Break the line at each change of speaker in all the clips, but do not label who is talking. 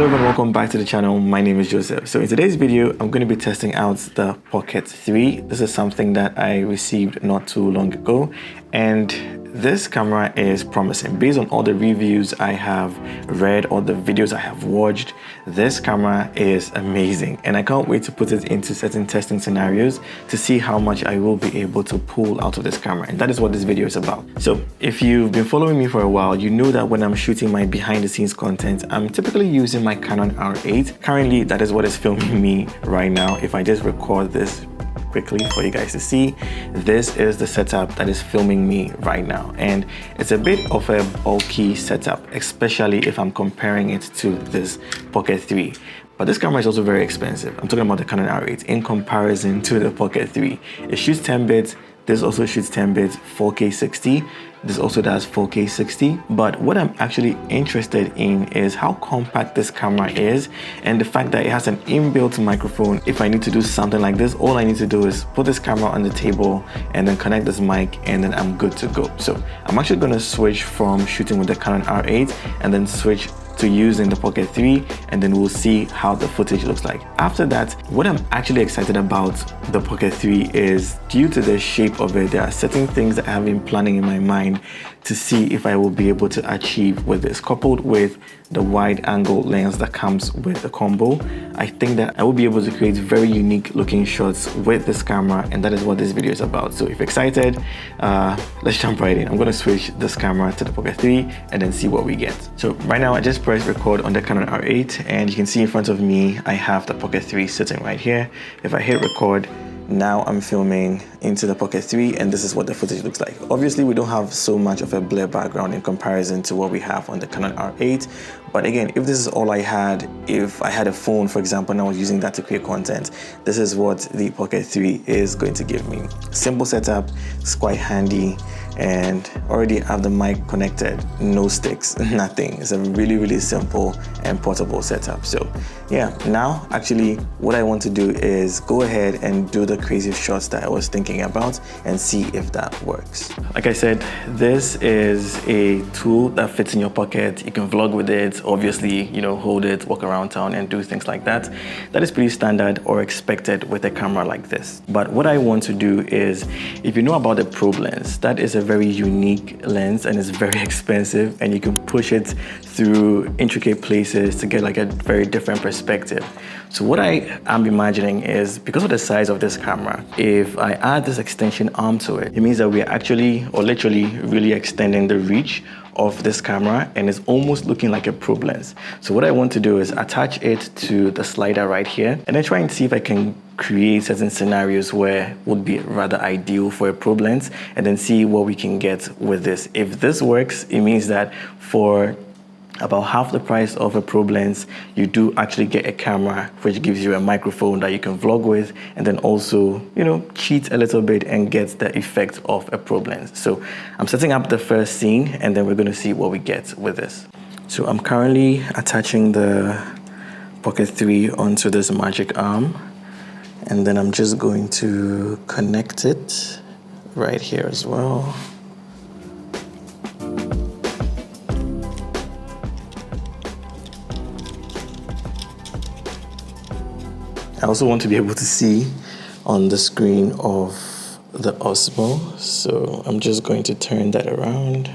Hello everyone, welcome back to the channel. My name is Joseph. So in today's video, I'm going to be testing out the Pocket 3. This is something that I received not too long ago, and this camera is promising. Based on all the reviews I have read, all the videos I have watched, this camera is amazing, and I can't wait to put it into certain testing scenarios to see how much I will be able to pull out of this camera, and that is what this video is about. So if you've been following me for a while, you know that when I'm shooting my behind the scenes content, I'm typically using my Canon R8. Currently, that is what is filming me right now. If I just record this quickly for you guys to see, this is the setup that is filming me right now, and it's a bit of a bulky setup, especially if I'm comparing it to this Pocket 3. But this camera is also very expensive. I'm talking about the Canon R8 in comparison to the Pocket 3. It shoots 10 bits. This also shoots 10 bits, 4K 60. This also does 4K 60. But what I'm actually interested in is how compact this camera is, and the fact that it has an inbuilt microphone. If I need to do something like this, all I need to do is put this camera on the table and then connect this mic, and then I'm good to go. So I'm actually going to switch from shooting with the Canon R8 and then switch to using the Pocket 3, and then we'll see how the footage looks like. After that, what I'm actually excited about the Pocket 3 is due to the shape of it, there are certain things that I have been planning in my mind to see if I will be able to achieve with this, coupled with the wide angle lens that comes with the combo. I think that I will be able to create very unique looking shots with this camera, and that is what this video is about. So if you're excited, let's jump right in. I'm going to switch this camera to the Pocket 3 and then see what we get. So right now I just pressed record on the Canon R8, and you can see in front of me I have the Pocket 3 sitting right here. If I hit record, now I'm filming into the Pocket 3, and this is what the footage looks like. Obviously, we don't have so much of a blur background in comparison to what we have on the Canon R8. But again, if this is all I had, if I had a phone, for example, and I was using that to create content, this is what the Pocket 3 is going to give me. Simple setup, it's quite handy, and already have the mic connected, no sticks, nothing. It's a really, really simple and portable setup. So yeah, now actually what I want to do is go ahead and do the crazy shots that I was thinking about and see if that works. Like I said, this is a tool that fits in your pocket. You can vlog with it, obviously, you know, hold it, walk around town and do things like that. That is pretty standard or expected with a camera like this. But what I want to do is, if you know about the probe lens, that is a very unique lens and it's very expensive, and you can push it through intricate places to get like a very different perspective. So what I am imagining is, because of the size of this camera, if I add this extension arm to it, it means that we are actually, or literally, really extending the reach of this camera, and it's almost looking like a probe lens. So what I want to do is attach it to the slider right here, and then try and see if I can create certain scenarios where would be rather ideal for a probe lens, and then see what we can get with this. If this works, it means that for about half the price of a probe lens, you do actually get a camera which gives you a microphone that you can vlog with, and then also, you know, cheat a little bit and get the effect of a probe lens. So I'm setting up the first scene, and then we're going to see what we get with this. So I'm currently attaching the Pocket 3 onto this magic arm, and then I'm just going to connect it right here as well. I also want to be able to see on the screen of the Osmo, so I'm just going to turn that around.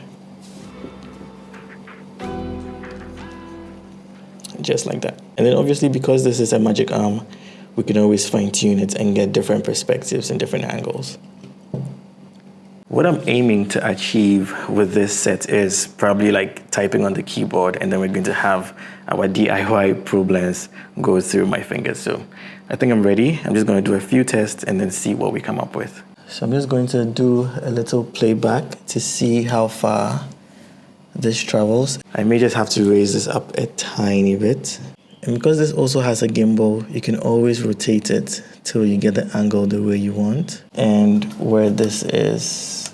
Just like that. And then obviously, because this is a magic arm, we can always fine tune it and get different perspectives and different angles. What I'm aiming to achieve with this set is probably like typing on the keyboard, and then we're going to have our DIY probe lens go through my fingers. So I think I'm ready. I'm just going to do a few tests and then see what we come up with. So I'm just going to do a little playback to see how far this travels. I may just have to raise this up a tiny bit. And because this also has a gimbal, you can always rotate it till you get the angle the way you want. And where this is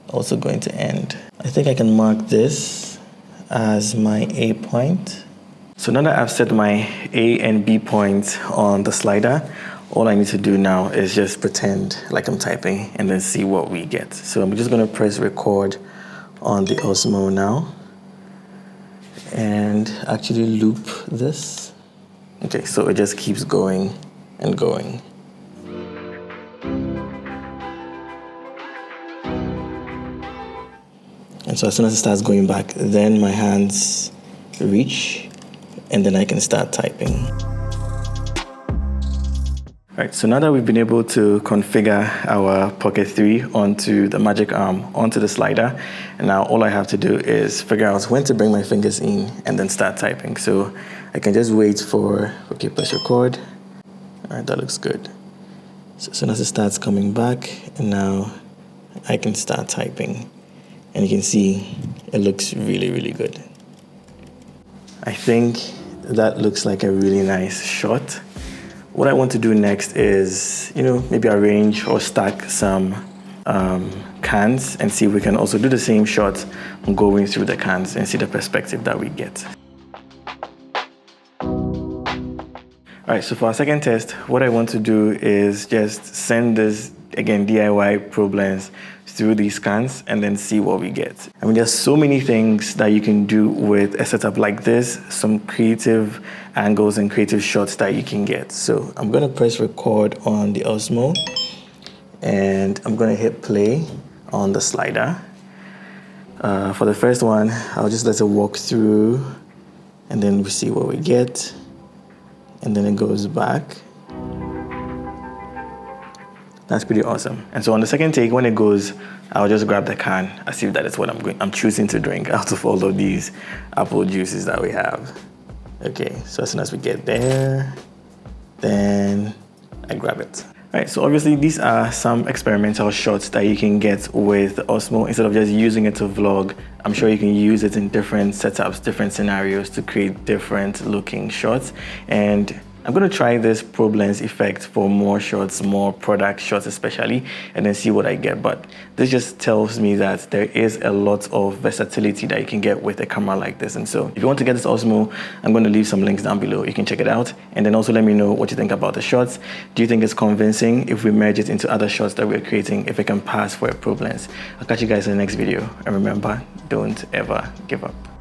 also going to end. I think I can mark this as my A point. So now that I've set my A and B points on the slider, all I need to do now is just pretend like I'm typing and then see what we get. So I'm just going to press record on the Osmo now. and actually loop this. Okay, so it just keeps going and going. And so as soon as it starts going back, then my hands reach and then I can start typing. All right, so now that we've been able to configure our Pocket 3 onto the magic arm, onto the slider, and now all I have to do is figure out when to bring my fingers in and then start typing. So I can just wait for, okay, press record. All right, that looks good. So as soon as it starts coming back, and now I can start typing. And you can see it looks really, really good. I think that looks like a really nice shot. What I want to do next is, maybe arrange or stack some cans and see if we can also do the same shot going through the cans and see the perspective that we get. All right, so for our second test, what I want to do is just send this, again, DIY Pro Blends through these scans and then see what we get. I mean, there's so many things that you can do with a setup like this, some creative angles and creative shots that you can get. So I'm gonna press record on the Osmo and I'm gonna hit play on the slider. For the first one, I'll just let it walk through and then we see what we get. And then it goes back. That's pretty awesome. And so on the second take, when it goes, I'll just grab the can as if that is what I'm choosing to drink out of all of these apple juices that we have. Okay, so as soon as we get there, then I grab it. All right, so obviously these are some experimental shots that you can get with the Osmo. Instead of just using it to vlog, I'm sure you can use it in different setups, different scenarios to create different looking shots. And I'm going to try this Pro Blends effect for more shots, more product shots especially, and then see what I get. But this just tells me that there is a lot of versatility that you can get with a camera like this. And so if you want to get this Osmo, I'm going to leave some links down below. You can check it out. And then also let me know what you think about the shots. Do you think it's convincing if we merge it into other shots that we're creating, if it can pass for a Pro Blends? I'll catch you guys in the next video. And remember, don't ever give up.